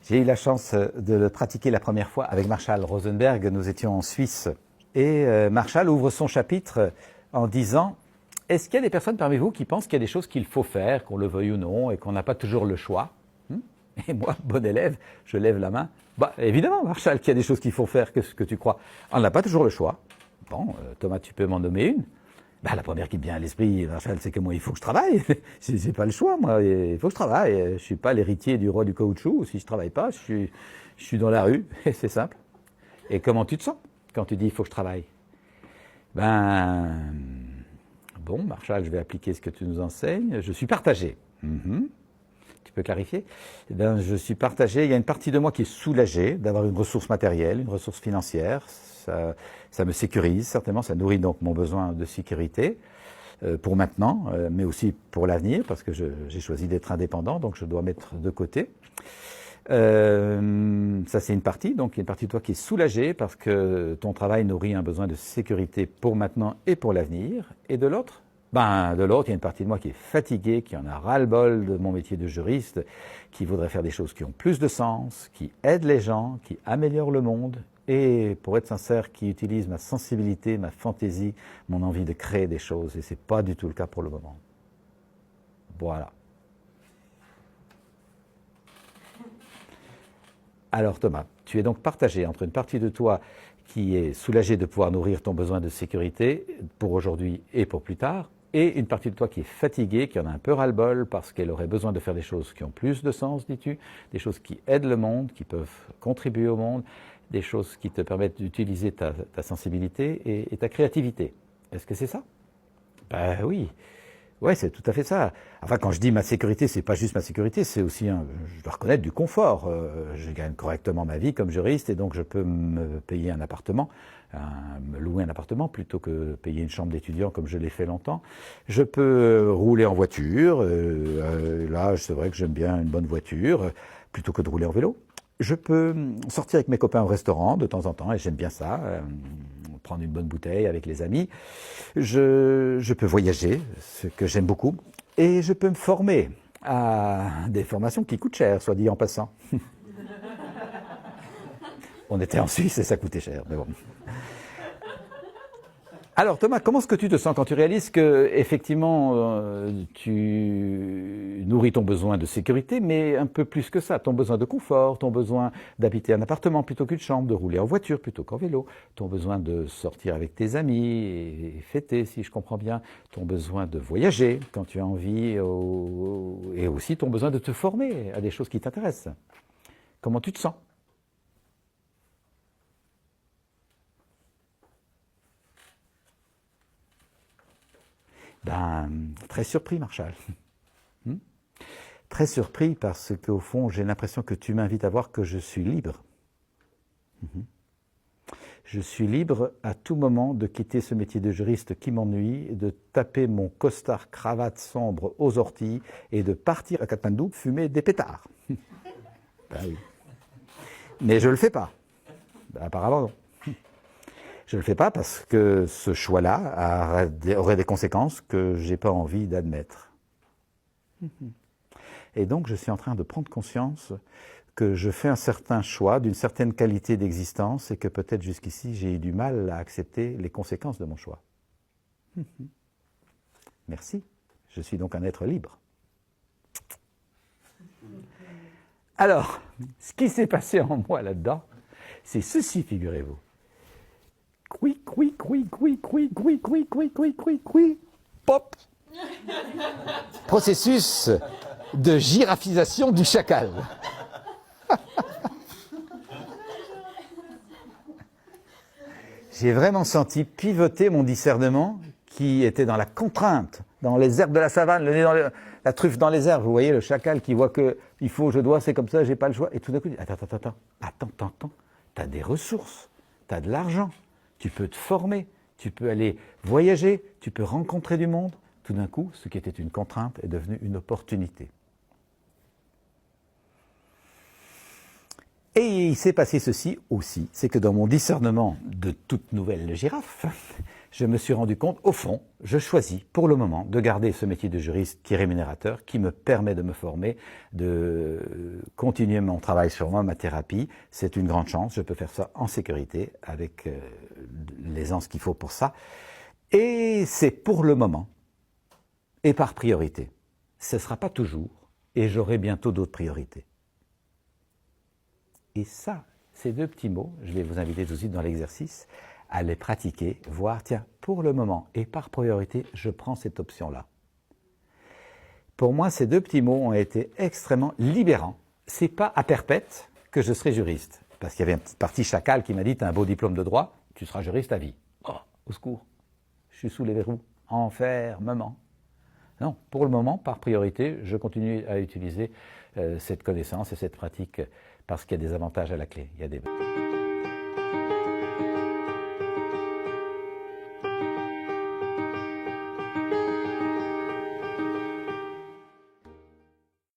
J'ai eu la chance de le pratiquer la première fois avec Marshall Rosenberg. Nous étions en Suisse. Et Marshall ouvre son chapitre en disant « Est-ce qu'il y a des personnes parmi vous qui pensent qu'il y a des choses qu'il faut faire, qu'on le veuille ou non, et qu'on n'a pas toujours le choix ?» Et moi, bon élève, je lève la main. Bah, évidemment, Marshall, qu'il y a des choses qu'il faut faire, qu'est-ce que tu crois? On n'a pas toujours le choix. Bon, Thomas, tu peux m'en nommer une? Bah, la première qui me vient à l'esprit, Marshall, c'est que moi, il faut que je travaille. J'ai pas le choix, moi. Il faut que je travaille. Je suis pas l'héritier du roi du caoutchouc. Si je travaille pas, je suis dans la rue. Et c'est simple. Et comment tu te sens quand tu dis il faut que je travaille? Ben, bon, Marshall, je vais appliquer ce que tu nous enseignes. Je suis partagé. Tu peux clarifier? Eh ben, je suis partagé. Il y a une partie de moi qui est soulagée d'avoir une ressource matérielle, une ressource financière. Ça me sécurise, certainement. Ça nourrit donc mon besoin de sécurité pour maintenant, mais aussi pour l'avenir, parce que j'ai choisi d'être indépendant, donc je dois mettre de côté. Ça, c'est une partie. Donc, il y a une partie de toi qui est soulagée parce que ton travail nourrit un besoin de sécurité pour maintenant et pour l'avenir. Et de l'autre, il y a une partie de moi qui est fatiguée, qui en a ras-le-bol de mon métier de juriste, qui voudrait faire des choses qui ont plus de sens, qui aident les gens, qui améliorent le monde, et pour être sincère, qui utilise ma sensibilité, ma fantaisie, mon envie de créer des choses. Et c'est pas du tout le cas pour le moment. Voilà. Alors Thomas, tu es donc partagé entre une partie de toi qui est soulagée de pouvoir nourrir ton besoin de sécurité pour aujourd'hui et pour plus tard, et une partie de toi qui est fatiguée, qui en a un peu ras-le-bol parce qu'elle aurait besoin de faire des choses qui ont plus de sens, dis-tu, des choses qui aident le monde, qui peuvent contribuer au monde, des choses qui te permettent d'utiliser ta sensibilité et ta créativité. Est-ce que c'est ça? Ben oui. Ouais, c'est tout à fait ça. Enfin, quand je dis ma sécurité, c'est pas juste ma sécurité, c'est aussi, je dois reconnaître, du confort. Je gagne correctement ma vie comme juriste et donc je peux me payer un appartement, me louer un appartement plutôt que payer une chambre d'étudiant comme je l'ai fait longtemps. Je peux rouler en voiture. Là, c'est vrai que j'aime bien une bonne voiture plutôt que de rouler en vélo. Je peux sortir avec mes copains au restaurant de temps en temps et j'aime bien ça. Prendre une bonne bouteille avec les amis. Je peux voyager, ce que j'aime beaucoup, et je peux me former à des formations qui coûtent cher, soit dit en passant. On était en Suisse et ça coûtait cher, mais bon. Alors Thomas, comment est-ce que tu te sens quand tu réalises que effectivement tu nourris ton besoin de sécurité, mais un peu plus que ça, ton besoin de confort, ton besoin d'habiter un appartement plutôt qu'une chambre, de rouler en voiture plutôt qu'en vélo, ton besoin de sortir avec tes amis et fêter, si je comprends bien, ton besoin de voyager quand tu as envie, et aussi ton besoin de te former à des choses qui t'intéressent. Comment tu te sens ? Très surpris, Marshall. Très surpris parce qu'au fond, j'ai l'impression que tu m'invites à voir que je suis libre. Je suis libre à tout moment de quitter ce métier de juriste qui m'ennuie, de taper mon costard cravate sombre aux orties et de partir à Katmandou fumer des pétards. Oui. Mais je ne le fais pas. Apparemment, non. Je ne le fais pas parce que ce choix-là aurait des conséquences que je n'ai pas envie d'admettre. Et donc, je suis en train de prendre conscience que je fais un certain choix, d'une certaine qualité d'existence, et que peut-être jusqu'ici, j'ai eu du mal à accepter les conséquences de mon choix. Merci. Je suis donc un être libre. Alors, ce qui s'est passé en moi là-dedans, c'est ceci, figurez-vous. Pop. Processus de girafisation du chacal. J'ai vraiment senti pivoter mon discernement qui était dans la contrainte, dans les herbes de la savane, le nez dans la truffe dans les herbes. Vous voyez le chacal qui voit que il faut, je dois, c'est comme ça, j'ai pas le choix. Et tout d'un coup, il dit, attends, t'as des ressources, t'as de l'argent. Tu peux te former, tu peux aller voyager, tu peux rencontrer du monde. Tout d'un coup, ce qui était une contrainte est devenu une opportunité. Et il s'est passé ceci aussi, c'est que dans mon discernement de toute nouvelle girafe, je me suis rendu compte, au fond, je choisis pour le moment de garder ce métier de juriste qui est rémunérateur, qui me permet de me former, de continuer mon travail sur moi, ma thérapie. C'est une grande chance, je peux faire ça en sécurité, avec l'aisance qu'il faut pour ça. Et c'est pour le moment, et par priorité. Ce ne sera pas toujours, et j'aurai bientôt d'autres priorités. Et ça, ces deux petits mots, je vais vous inviter tout de suite dans l'exercice, à les pratiquer, voir, tiens, pour le moment et par priorité, je prends cette option-là. Pour moi, ces deux petits mots ont été extrêmement libérants. C'est pas à perpète que je serai juriste. Parce qu'il y avait une petite partie chacal qui m'a dit, tu as un beau diplôme de droit, tu seras juriste à vie. Oh, au secours, je suis sous les verrous, enfermement. Non, pour le moment, par priorité, je continue à utiliser cette connaissance et cette pratique parce qu'il y a des avantages à la clé. Il y a des...